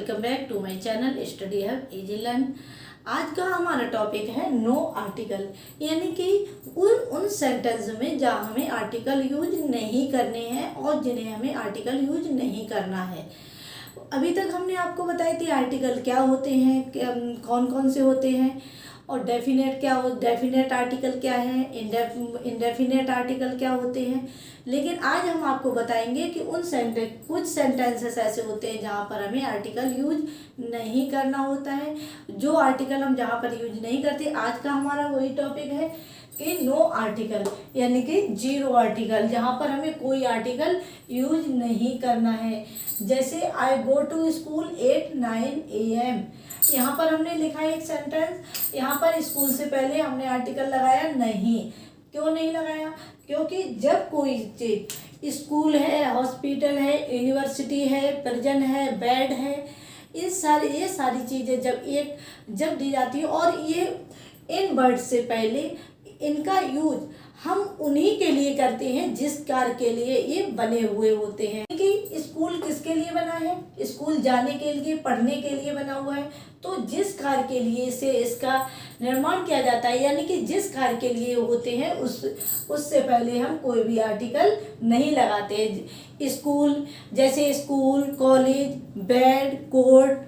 Welcome back to my channel study hub easy learn. आज का हमारा टॉपिक है नो आर्टिकल, यानी कि उन सेंटेंस में जहाँ हमें आर्टिकल यूज नहीं करने हैं और जिन्हें हमें आर्टिकल यूज नहीं करना है। अभी तक हमने आपको बताई थी आर्टिकल क्या होते हैं, कौन कौन से होते हैं, और डेफिनेट आर्टिकल क्या है, इंडेफिनेट आर्टिकल क्या होते हैं। लेकिन आज हम आपको बताएंगे कि कुछ सेंटेंसेस ऐसे होते हैं जहाँ पर हमें आर्टिकल यूज नहीं करना होता है। जो आर्टिकल हम जहाँ पर यूज नहीं करते, आज का हमारा वही टॉपिक है कि नो आर्टिकल, यानी कि जीरो आर्टिकल, जहाँ पर हमें कोई आर्टिकल यूज नहीं करना है। जैसे I go to school at 9 AM, यहाँ पर हमने लिखा है एक सेंटेंस, यहाँ पर स्कूल से पहले हमने आर्टिकल लगाया नहीं। क्यों नहीं लगाया? क्योंकि जब कोई चीज स्कूल है, हॉस्पिटल है, यूनिवर्सिटी है, प्रिजन है, बेड है, ये सारी चीज़ें जब दी जाती है और ये इन वर्ड से पहले इनका यूज हम उन्हीं के लिए करते हैं जिस कार्य के लिए ये बने हुए होते हैं। कि स्कूल किसके लिए बना है? स्कूल जाने के लिए, पढ़ने के लिए बना हुआ है। तो जिस कार्य के लिए इसका निर्माण किया जाता है, यानी कि जिस कार्य के लिए होते हैं उससे पहले हम कोई भी आर्टिकल नहीं लगाते। स्कूल, जैसे school, college, bed, court,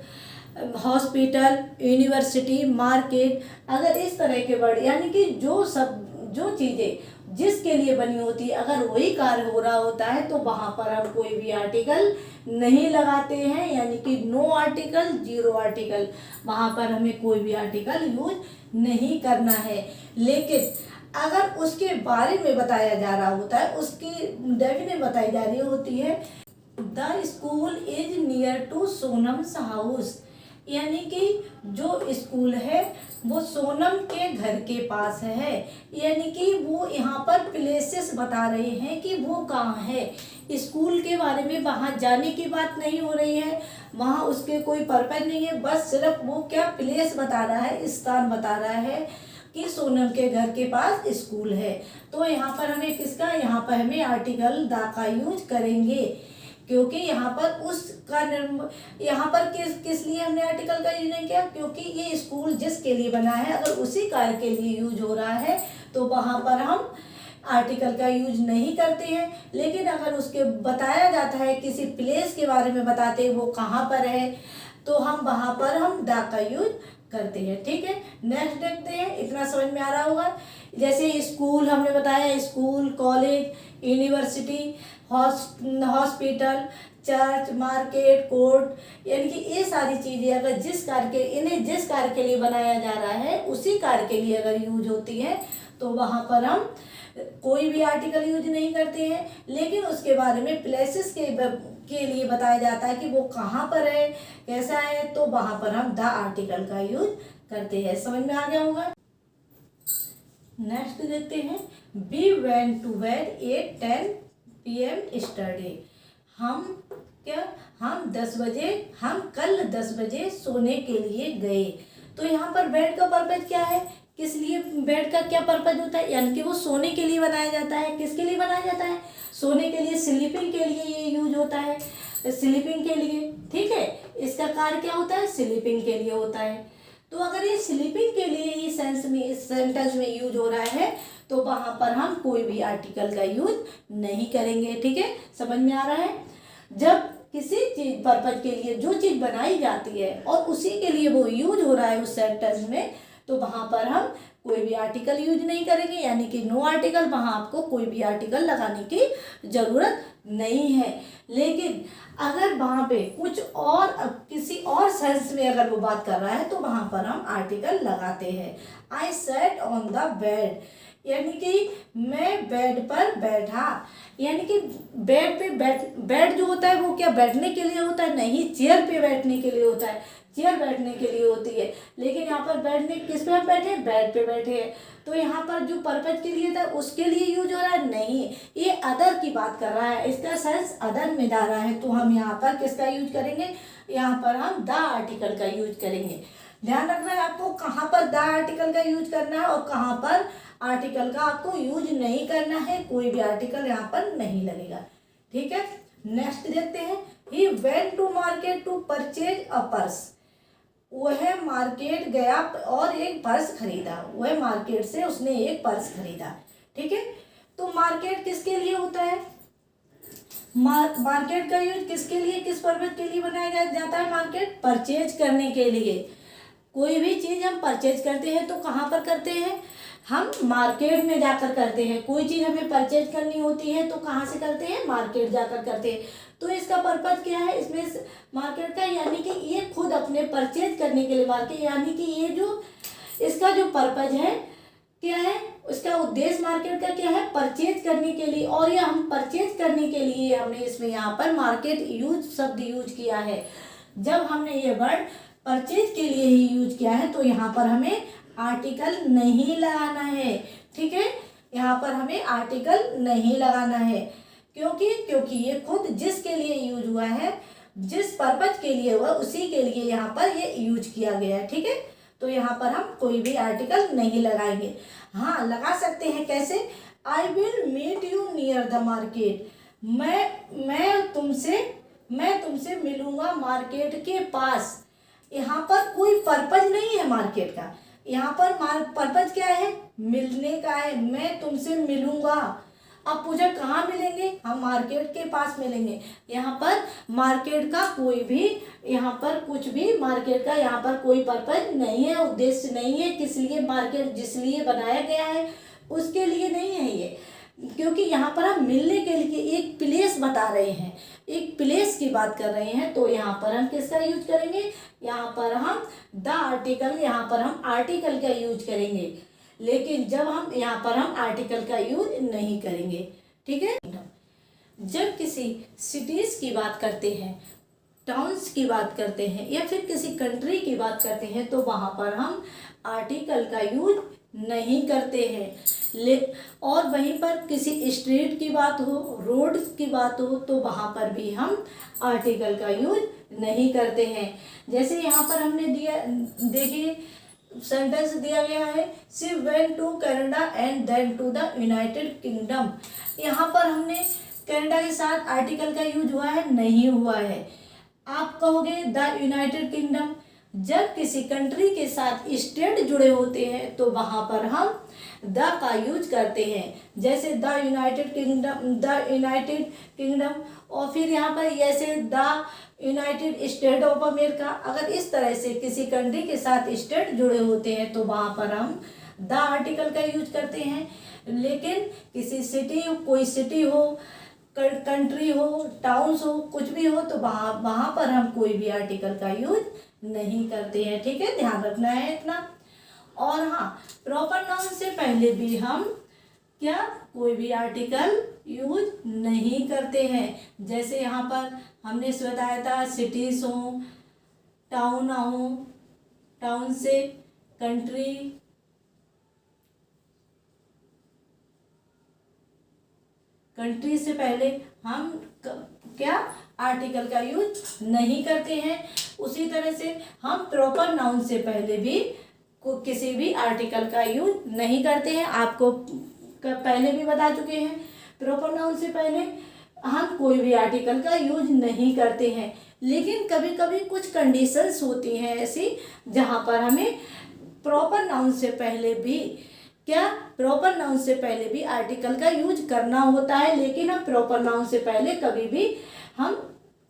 hospital, university, market, अगर इस तरह के वर्ड, यानी कि जो चीज़ें जिसके लिए बनी होती है, अगर वही कार्य हो रहा होता है तो वहाँ पर हम कोई भी आर्टिकल नहीं लगाते हैं, यानी कि नो आर्टिकल, जीरो आर्टिकल, वहाँ पर हमें कोई भी आर्टिकल यूज नहीं करना है। लेकिन अगर उसके बारे में बताया जा रहा होता है, उसकी डेफिनेशन बताई जा रही होती है, the school is near to Sonam's house, यानी कि जो स्कूल है वो सोनम के घर के पास है, यानी कि वो यहाँ पर प्लेसेस बता रहे हैं कि वो कहाँ है। स्कूल के बारे में वहाँ जाने की बात नहीं हो रही है, वहाँ उसके कोई पर्पज नहीं है, बस सिर्फ वो क्या प्लेस बता रहा है, स्थान बता रहा है कि सोनम के घर के पास स्कूल है। तो यहाँ पर हमें यहाँ पर हमें आर्टिकल द का यूज करेंगे, क्योंकि यहाँ पर किस लिए हमने आर्टिकल का यूज नहीं किया? क्योंकि ये स्कूल जिसके लिए बना है, अगर उसी कार्य के लिए यूज हो रहा है तो वहाँ पर हम आर्टिकल का यूज नहीं करते हैं। लेकिन अगर उसके बताया जाता है, किसी प्लेस के बारे में बताते हैं वो कहाँ पर है, तो हम वहाँ पर हम द का यूज करते हैं। ठीक है, नेक्स्ट देखते हैं। इतना समझ में आ रहा होगा। जैसे स्कूल हमने बताया, school, college, university, hospital, church, market, court, यानी कि ये सारी चीज़ें अगर जिस कार्य के लिए बनाया जा रहा है उसी कार्य के लिए अगर यूज होती है तो वहाँ पर हम कोई भी आर्टिकल यूज नहीं करते हैं। लेकिन उसके बारे में प्लेसेस के लिए बताया जाता है कि वो कहाँ पर है, कैसा है, तो वहाँ पर हम द आर्टिकल का यूज करते हैं। समझ में आ गया होगा। नेक्स्ट देखते हैं, we went to bed at 10 PM yesterday, हम कल 10 बजे सोने के लिए गए। तो यहाँ पर बेड का पर्पज क्या है? किस लिए बेड का क्या पर्पज होता है? यानी कि वो सोने के लिए बनाया जाता है। किसके लिए बनाया जाता है? सोने के लिए, स्लीपिंग के लिए ये यूज होता है, स्लीपिंग के लिए। ठीक है, इसका कार्य क्या होता है? स्लीपिंग के लिए होता है। तो अगर ये स्लीपिंग के लिए इस सेंटेंस में यूज हो रहा है तो वहाँ पर हम कोई भी आर्टिकल का यूज नहीं करेंगे। ठीक है, समझ में आ रहा है। जब किसी चीज पर्पज के लिए जो चीज बनाई जाती है और उसी के लिए वो यूज हो रहा है उस सेंटेंस में, तो वहाँ पर हम कोई भी आर्टिकल यूज नहीं करेंगे, यानी कि नो आर्टिकल। वहाँ आपको कोई भी आर्टिकल लगाने की ज़रूरत नहीं है। लेकिन अगर वहाँ पे कुछ और किसी और सेंस में अगर वो बात कर रहा है तो वहाँ पर हम आर्टिकल लगाते हैं। आई सेट ऑन द बेड, यानी कि मैं बेड पर बैठा, यानी कि बेड जो होता है वो क्या बैठने के लिए होता है? नहीं, चेयर पे बैठने के लिए होता है। चेयर बैठने के लिए होती है, लेकिन यहाँ पर बैठने किस पे बैठे? बेड पे बैठे हैं। तो यहाँ पर जो पर्पज के लिए था उसके लिए यूज हो रहा है? नहीं, ये अदर की बात कर रहा है, इसका सेंस अदर में जा रहा है। तो हम यहाँ पर किसका यूज करेंगे? यहाँ पर हम द आर्टिकल का यूज करेंगे। ध्यान रखना है आपको कहाँ पर द आर्टिकल का यूज करना है और कहाँ पर आर्टिकल का आपको यूज नहीं करना है। कोई भी आर्टिकल यहाँ पर नहीं लगेगा। ठीक है, नेक्स्ट देखते हैं, he went to market market to purchase a purse, वह मार्केट गया और एक पर्स खरीदा, वह मार्केट से उसने एक पर्स खरीदा। ठीक है, तो मार्केट किसके लिए होता है? मार्केट का यूज किसके लिए, किस पर्पज के लिए बनाया जाता है? मार्केट परचेज करने के लिए। कोई भी चीज़ हम परचेज करते हैं तो कहाँ पर करते हैं? हम मार्केट में जाकर करते हैं। कोई चीज़ हमें परचेज करनी होती है तो कहाँ से करते हैं? मार्केट जाकर करते हैं। तो इसका पर्पज क्या है इसमें मार्केट का, यानी कि ये खुद अपने परचेज करने के लिए मार्केट, यानी कि ये जो इसका जो पर्पज है क्या है, उसका उद्देश्य मार्केट का क्या है? परचेज करने के लिए। और ये हम परचेज करने के लिए हमने इसमें यहाँ पर मार्केट यूज शब्द यूज किया है। जब हमने ये वर्ड परचेज के लिए ही यूज किया है तो यहाँ पर हमें आर्टिकल नहीं लगाना है। ठीक है, यहाँ पर हमें आर्टिकल नहीं लगाना है। क्योंकि ये खुद जिसके लिए यूज हुआ है, जिस पर्पज के लिए हुआ, उसी के लिए यहाँ पर ये यूज किया गया है। ठीक है, तो यहाँ पर हम कोई भी आर्टिकल नहीं लगाएंगे। हाँ, लगा सकते हैं कैसे? I will meet you near the market, मैं तुमसे मिलूंगा मार्केट के पास। यहाँ पर कोई पर्पज नहीं है मार्केट का, यहाँ पर पर्पज क्या है? मिलने का है। मैं तुमसे मिलूंगा। अब पूछा कहाँ मिलेंगे? हम मार्केट के पास मिलेंगे। यहाँ पर मार्केट का कोई भी, यहाँ पर कुछ भी मार्केट का यहाँ पर कोई पर्पज नहीं है, उद्देश्य नहीं है। किस लिए मार्केट जिस लिए बनाया गया है उसके लिए नहीं है ये, क्योंकि यहाँ पर हम मिलने के लिए एक प्लेस बता रहे हैं, एक प्लेस की बात कर रहे हैं। तो यहाँ पर हम किसका यूज करेंगे? यहाँ पर हम द आर्टिकल, यहाँ पर हम आर्टिकल का यूज करेंगे। लेकिन जब हम यहाँ पर हम आर्टिकल का यूज नहीं करेंगे। ठीक है, जब किसी सिटीज की बात करते हैं, टाउन्स की बात करते हैं या फिर किसी कंट्री की बात करते हैं तो वहाँ पर हम आर्टिकल का यूज नहीं करते हैं। और वहीं पर किसी स्ट्रीट की बात हो, रोड की बात हो तो वहाँ पर भी हम आर्टिकल का यूज नहीं करते हैं। जैसे यहाँ पर हमने देखिए सेंटेंस दिया गया है, she went to Canada and then to the United Kingdom. यहाँ पर हमने कनाडा के साथ आर्टिकल का यूज हुआ है? नहीं हुआ है। आप कहोगे द यूनाइटेड किंगडम। जब किसी कंट्री के साथ स्टेट जुड़े होते हैं तो वहाँ पर हम द का यूज करते हैं। जैसे द यूनाइटेड किंगडम और फिर यहाँ पर जैसे the United state of America. अगर इस तरह से किसी कंट्री के साथ स्टेट जुड़े होते हैं तो वहाँ पर हम द आर्टिकल का यूज करते हैं। लेकिन किसी सिटी, कोई सिटी हो, कंट्री हो, टाउन्स हो, कुछ भी हो तो वहाँ पर हम कोई भी आर्टिकल का यूज नहीं करते हैं। ठीक है, ध्यान रखना है इतना। और हाँ, प्रॉपर नाउन से पहले भी हम क्या कोई भी आर्टिकल यूज नहीं करते हैं। जैसे यहाँ पर हमने बताया था सिटीज हो, टाउन हो, टाउन से कंट्री से पहले हम क्या आर्टिकल का यूज नहीं करते हैं। उसी तरह से हम प्रॉपर नाउन से पहले भी किसी भी आर्टिकल का यूज नहीं करते हैं। आपको पहले भी बता चुके हैं, प्रॉपर नाउन से पहले हम कोई भी आर्टिकल का यूज नहीं करते हैं। लेकिन कभी कभी कुछ कंडीशंस होती हैं ऐसी जहाँ पर हमें प्रॉपर नाउन से पहले भी प्रॉपर नाउन से पहले भी आर्टिकल का यूज करना होता है। लेकिन हम प्रॉपर नाउन से पहले कभी भी हम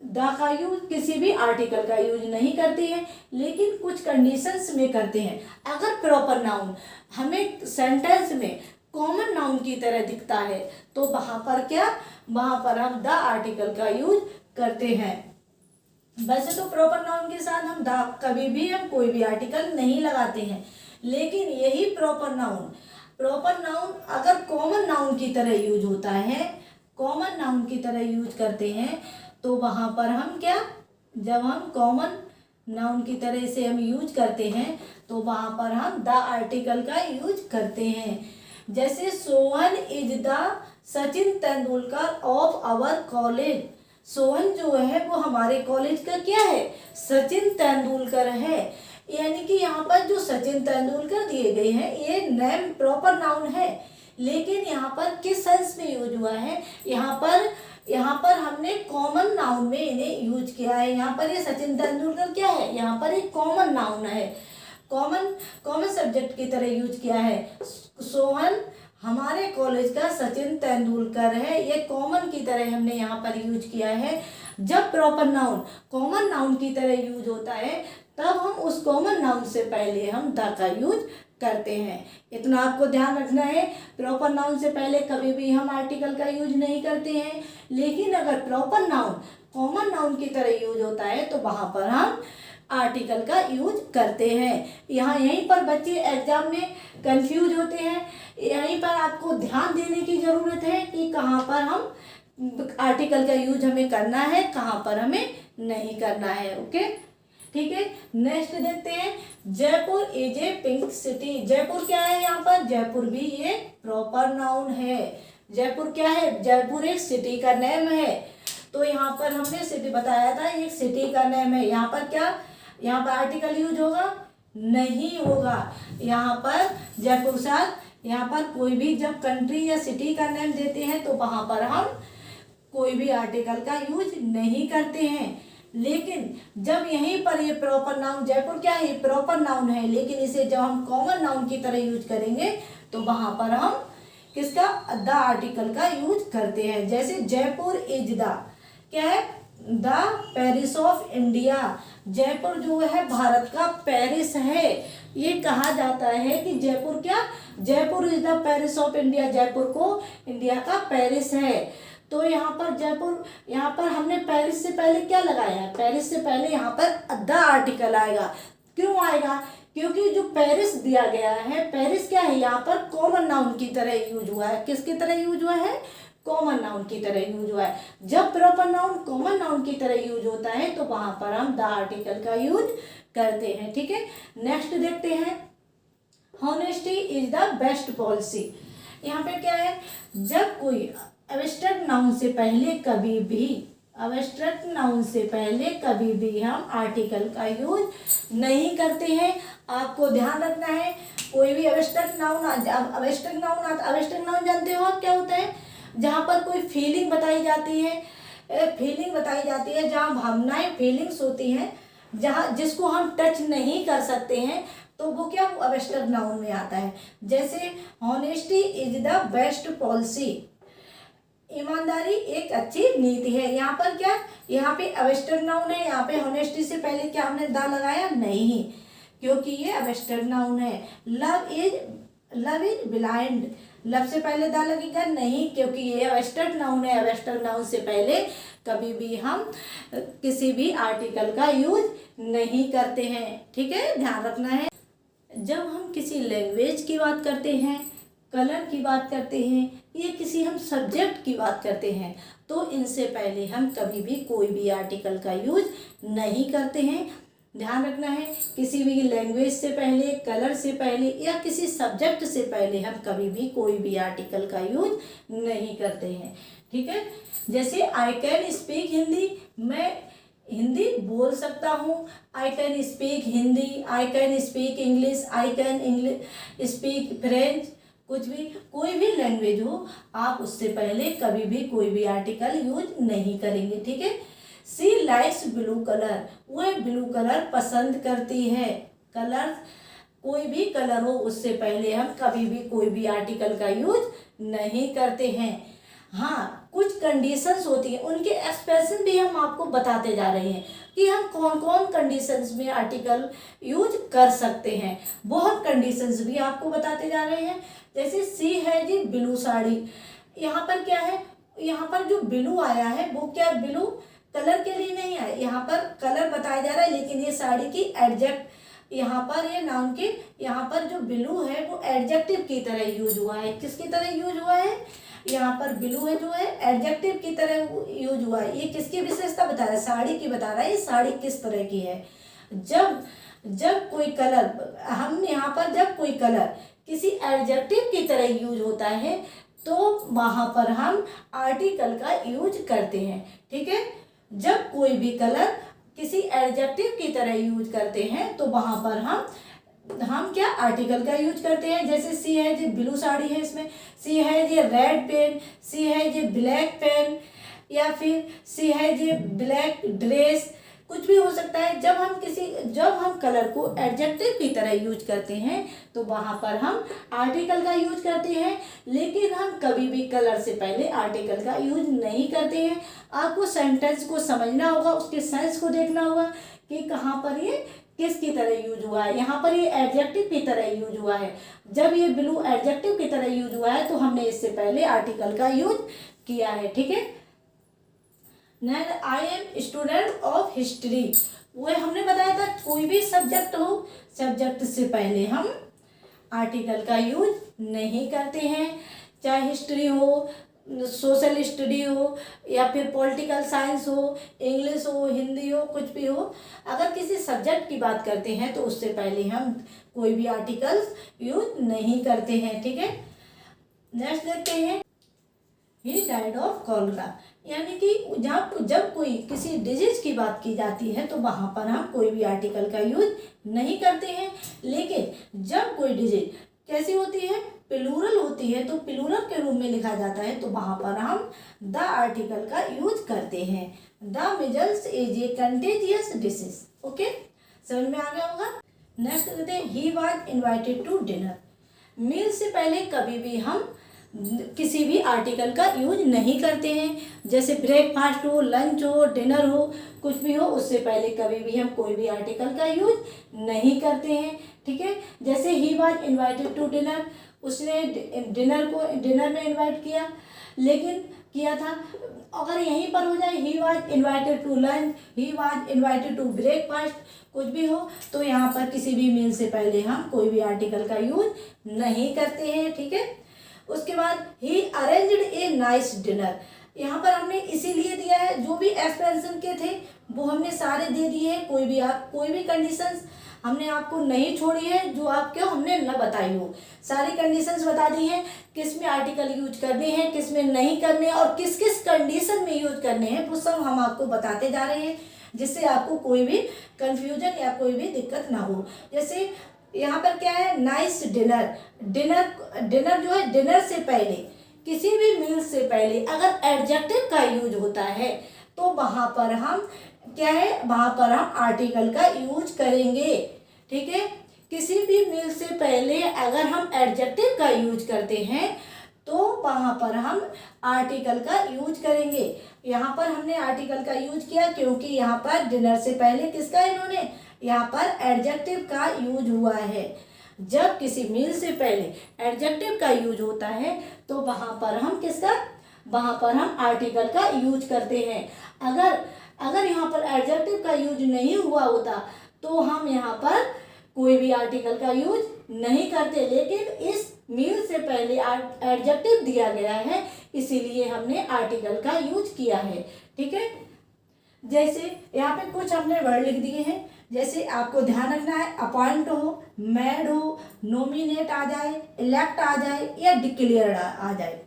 द का यूज, किसी भी आर्टिकल का यूज नहीं करते हैं। लेकिन कुछ कंडीशंस में करते हैं। अगर प्रॉपर नाउन हमें सेंटेंस में कॉमन नाउन की तरह दिखता है तो वहाँ पर हम द आर्टिकल का यूज करते हैं। वैसे तो प्रॉपर नाउन के साथ हम द कभी भी हम कोई भी आर्टिकल नहीं लगाते हैं। लेकिन यही प्रॉपर नाउन अगर कॉमन नाउन की तरह यूज होता है, कॉमन नाउन की तरह यूज करते हैं तो वहाँ पर हम जब हम कॉमन नाउन की तरह से हम यूज करते हैं तो वहाँ पर हम द आर्टिकल का यूज करते हैं। जैसे Sohan is the Sachin Tendulkar of our college. Sohan जो है वो हमारे कॉलेज का क्या है? सचिन तेंदुलकर है। यानी कि यहाँ पर जो सचिन तेंदुलकर दिए गए हैं ये प्रॉपर नाउन है। लेकिन यहाँ पर किस सेंस में यूज हुआ है? यहाँ पर यहाँ पर हमने कॉमन नाउन में इन्हें यूज किया है। यहाँ पर ये सचिन तेंदुलकर क्या है, यहाँ पर एक कॉमन नाउन है, कॉमन सब्जेक्ट की तरह यूज किया है। सोहन हमारे कॉलेज का सचिन तेंदुलकर है, ये कॉमन की तरह हमने यहाँ पर यूज किया है। जब प्रॉपर नाउन कॉमन नाउन की तरह यूज होता है तब हम उस कॉमन नाउन से पहले हम द का यूज करते हैं। इतना आपको ध्यान रखना है। प्रॉपर नाउन से पहले कभी भी हम आर्टिकल का यूज नहीं करते हैं, लेकिन अगर प्रॉपर नाउन कॉमन नाउन की तरह यूज होता है तो वहाँ पर हम आर्टिकल का यूज करते हैं। यहीं पर बच्चे एग्जाम में कंफ्यूज होते हैं, यहीं पर आपको ध्यान देने की ज़रूरत है कि कहाँ पर हम आर्टिकल का यूज हमें करना है, कहाँ पर हमें नहीं करना है। ओके, ठीक है। नेक्स्ट देखते हैं, Jaipur is a pink city. Jaipur क्या है, यहाँ पर जयपुर भी ये प्रॉपर नाउन है। जयपुर क्या है, जयपुर एक सिटी का नेम है। तो यहाँ पर हमने सिटी बताया था, एक सिटी का नेम है। यहाँ पर क्या, यहाँ पर आर्टिकल यूज होगा, नहीं होगा। यहाँ पर जयपुर साथ यहाँ पर कोई भी जब कंट्री या सिटी का नेम देते हैं तो वहाँ पर हम कोई भी आर्टिकल का यूज नहीं करते हैं। लेकिन जब यहीं पर ये प्रॉपर नाउन, जयपुर क्या है, ये प्रॉपर नाउन है, लेकिन इसे जब हम कॉमन नाउन की तरह यूज करेंगे तो वहाँ पर हम किसका, द आर्टिकल का यूज करते हैं। जैसे जयपुर इज द क्या है, the Paris of India. Jaipur जो है भारत का पेरिस है। ये कहा जाता है कि जयपुर क्या, Jaipur is the Paris of India, Jaipur को इंडिया का पेरिस है। तो यहाँ पर जयपुर, यहाँ पर हमने पेरिस से पहले क्या लगाया है, पेरिस से पहले यहाँ पर द आर्टिकल आएगा। क्यों आएगा, क्योंकि जो पेरिस दिया गया है, पेरिस क्या है, यहाँ पर कॉमन नाउन की तरह यूज हुआ है। किसकी तरह यूज हुआ है, कॉमन नाउन की तरह यूज हुआ है। जब प्रॉपर नाउन कॉमन नाउन की तरह यूज होता है तो वहां पर हम द आर्टिकल का यूज करते हैं। ठीक है, नेक्स्ट देखते हैं, honesty is the best policy. यहाँ पे क्या है, जब कोई एब्स्ट्रैक्ट नाउन से पहले कभी भी, एब्स्ट्रैक्ट नाउन से पहले कभी भी हम आर्टिकल का यूज नहीं करते हैं। आपको ध्यान रखना है, कोई भी एब्स्ट्रैक्ट नाउन, एब्स्ट्रैक्ट नाउन जानते हो आप क्या होता है, जहाँ पर कोई फीलिंग बताई जाती है, जहाँ भावनाएं, फीलिंग्स होती हैं, जहाँ जिसको हम टच नहीं कर सकते हैं, तो वो क्या, वो एब्स्ट्रैक्ट नाउन में आता है। जैसे honesty is the best policy, ईमानदारी एक अच्छी नीति है। यहाँ पर क्या, यहाँ पे एब्स्ट्रैक्ट नाउन है, यहाँ पे हॉनेस्टी से पहले क्या हमने द लगाया, नहीं, क्योंकि ये एब्स्ट्रैक्ट नाउन है। लव इज ब्लाइंड, लव से पहले द लगेगा, नहीं, क्योंकि ये एब्स्ट्रैक्ट नाउन है। एब्स्ट्रैक्ट नाउन से पहले कभी भी हम किसी भी आर्टिकल का यूज नहीं करते हैं। ठीक है, ध्यान रखना है। जब हम किसी लैंग्वेज की बात करते हैं, कलर की बात करते हैं, या किसी हम सब्जेक्ट की बात करते हैं, तो इनसे पहले हम कभी भी कोई भी आर्टिकल का यूज नहीं करते हैं। ध्यान रखना है, किसी भी लैंग्वेज से पहले, कलर से पहले, या किसी सब्जेक्ट से पहले हम कभी भी कोई भी आर्टिकल का यूज नहीं करते हैं। ठीक है, जैसे आई कैन स्पीक हिंदी, मैं हिंदी बोल सकता हूँ। I can speak Hindi, I can speak English, I can speak French, कुछ भी, कोई भी लैंग्वेज हो, आप उससे पहले कभी भी कोई भी आर्टिकल यूज नहीं करेंगे। ठीक है, सी लाइक्स ब्लू कलर, वह ब्लू कलर पसंद करती है। कलर, कोई भी कलर हो, उससे पहले हम कभी भी कोई भी आर्टिकल का यूज नहीं करते हैं। हाँ, कुछ कंडीशंस होती हैं, उनके एक्सप्रेशन भी हम आपको बताते जा रहे हैं कि हम कौन कौन कंडीशंस में आर्टिकल यूज कर सकते हैं। बहुत कंडीशंस भी आपको बताते जा रहे हैं। जैसे सी है जी ब्लू साड़ी, यहाँ पर क्या है, यहाँ पर जो ब्लू आया है वो क्या, ब्लू कलर के लिए नहीं आया, यहाँ पर कलर बताया जा रहा है, लेकिन ये साड़ी की एडजेक्ट, यहाँ पर ये नाउन के, यहाँ पर जो ब्लू है वो एडजेक्टिव की तरह यूज हुआ है। किसकी तरह यूज हुआ है, यहाँ पर ब्लू है जो है एडजेक्टिव की तरह यूज हुआ है। ये किसकी विशेषता बता रहा है, साड़ी की बता रहा है, ये साड़ी किस तरह की है। जब कोई कलर, हम यहाँ पर जब कोई कलर किसी एडजेक्टिव की तरह यूज होता है तो वहाँ पर हम आर्टिकल का यूज करते हैं। ठीक है, जब कोई भी कलर किसी एडजेक्टिव की तरह यूज करते हैं तो वहाँ पर हम क्या, आर्टिकल का यूज करते हैं। जैसे सी है जी ब्लू साड़ी है, इसमें सी है जी रेड पेन, सी है जी ब्लैक पेन, या फिर सी हैज ए ब्लैक ड्रेस, कुछ भी हो सकता है। जब हम कलर को एडजेक्टिव की तरह यूज करते हैं तो वहाँ पर हम आर्टिकल का यूज करते हैं, लेकिन हम कभी भी कलर से पहले आर्टिकल का यूज नहीं करते हैं। आपको सेंटेंस को समझना होगा, उसके सेंस को देखना होगा कि कहाँ पर ये किसकी तरह यूज हुआ है। यहाँ पर ये एडजेक्टिव की तरह यूज हुआ है। जब ये ब्लू एडजेक्टिव की तरह यूज हुआ है तो हमने इससे पहले आर्टिकल का यूज किया है, ठीक है। Next, I am student of history. वो हमने बताया था कोई भी सब्जेक्ट हो, सब्जेक्ट से पहले हम आर्टिकल का यूज नहीं करते हैं। चाहे हिस्ट्री हो, सोशल स्टडी हो, या फिर पॉलिटिकल साइंस हो, इंग्लिश हो, हिंदी हो, कुछ भी हो, अगर किसी सब्जेक्ट की बात करते हैं तो उससे पहले हम कोई भी आर्टिकल्स यूज नहीं करते हैं, ठीक है। नेक्स्ट देखते हैं, ही डाइड ऑफ कॉलरा, यानी कि जब कोई किसी डिजीज की बात की जाती है तो वहाँ पर हम कोई भी आर्टिकल का यूज नहीं करते हैं। लेकिन जब कोई डिजीज कैसी होती है, प्लूरल होती है, तो प्लूरल के रूप में लिखा जाता है तो वहाँ पर हम द आर्टिकल का यूज करते हैं। The measles is a contagious disease. Okay, समझ में आ गया होगा। नेक्स्ट कहते हैं, he was invited to dinner. Meal से पहले कभी भी हम किसी भी आर्टिकल का यूज नहीं करते हैं। जैसे ब्रेकफास्ट हो, लंच हो, डिनर हो, कुछ भी हो, उससे पहले कभी भी हम कोई भी आर्टिकल का यूज नहीं करते हैं, ठीक है। जैसे he was invited to dinner, उसने डिनर में इनवाइट किया, लेकिन किया था। अगर यहीं पर हो जाए he was invited to lunch, he was invited to breakfast, कुछ भी हो, तो यहाँ पर किसी भी मील से पहले हम कोई भी आर्टिकल का यूज नहीं करते हैं, ठीक है। उसके बाद ही अरेंज्ड ए नाइस डिनर, यहाँ पर हमने इसीलिए दिया है, जो भी एक्सपेंशन के थे वो हमने सारे दे दिए हैं। कोई भी कंडीशंस हमने आपको नहीं छोड़ी है जो आपको हमने न बताई हो। सारी कंडीशंस बता दी हैं, किस में आर्टिकल यूज करने हैं, किस में नहीं करने, और किस किस कंडीशन में यूज करने हैं, वो सब हम आपको बताते जा रहे हैं, जिससे आपको कोई भी कंफ्यूजन या कोई भी दिक्कत ना हो। जैसे यहाँ पर क्या है, नाइस डिनर। डिनर जो है, डिनर से पहले, किसी भी मील से पहले अगर एडजेक्टिव का यूज होता है तो वहाँ पर हम क्या है, वहाँ पर हम आर्टिकल का यूज करेंगे, ठीक है। किसी भी मील से पहले अगर हम एडजेक्टिव का यूज करते हैं तो वहाँ पर हम आर्टिकल का यूज करेंगे। यहाँ पर हमने आर्टिकल का यूज किया क्योंकि यहाँ पर डिनर से पहले किसका इन्होंने, यहाँ पर एडजेक्टिव का यूज हुआ है। जब किसी मील से पहले एडजेक्टिव का यूज होता है तो वहाँ पर हम आर्टिकल का यूज करते हैं। अगर यहाँ पर एडजेक्टिव का यूज नहीं हुआ होता तो हम यहाँ पर कोई भी आर्टिकल का यूज नहीं करते, लेकिन इस मील से पहले एडजेक्टिव दिया गया है, इसीलिए हमने आर्टिकल का यूज किया है, ठीक है। जैसे यहाँ पे कुछ हमने वर्ड लिख दिए हैं, जैसे आपको ध्यान रखना है, अपॉइंट हो, मेड हो, नॉमिनेट आ जाए, इलेक्ट आ जाए, या डिक्लेयर आ जाए,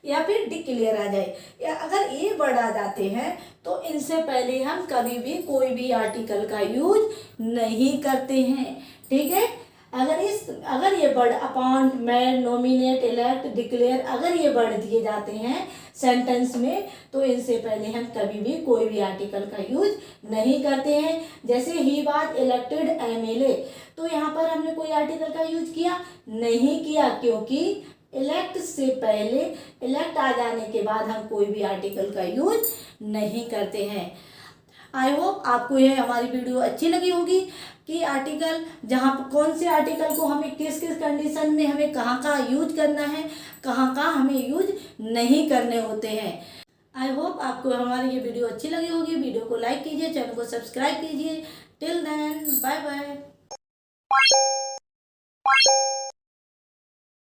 या फिर डिक्लेयर आ जाए, या अगर ये वर्ड आ जाते हैं तो इनसे पहले हम कभी भी कोई भी आर्टिकल का यूज नहीं करते हैं, ठीक है। अगर ये word appoint, made, nominate, elect, declare, अगर ये वर्ड दिए जाते हैं सेंटेंस में तो इनसे पहले हम कभी भी कोई भी आर्टिकल का यूज नहीं करते हैं। जैसे ही वाज इलेक्टेड एमएलए, तो यहाँ पर हमने कोई आर्टिकल का यूज किया नहीं किया, क्योंकि इलेक्ट से पहले, इलेक्ट आ जाने के बाद हम कोई भी आर्टिकल का यूज नहीं करते हैं। आई होप आपको यह हमारी वीडियो अच्छी लगी होगी कि आर्टिकल, जहाँ कौन से आर्टिकल को हमें किस किस कंडीशन में हमें कहाँ यूज करना है, कहाँ हमें यूज नहीं करने होते हैं। आई होप आपको हमारी ये वीडियो अच्छी लगी होगी। वीडियो को लाइक कीजिए, चैनल को सब्सक्राइब कीजिए। Till then, bye bye.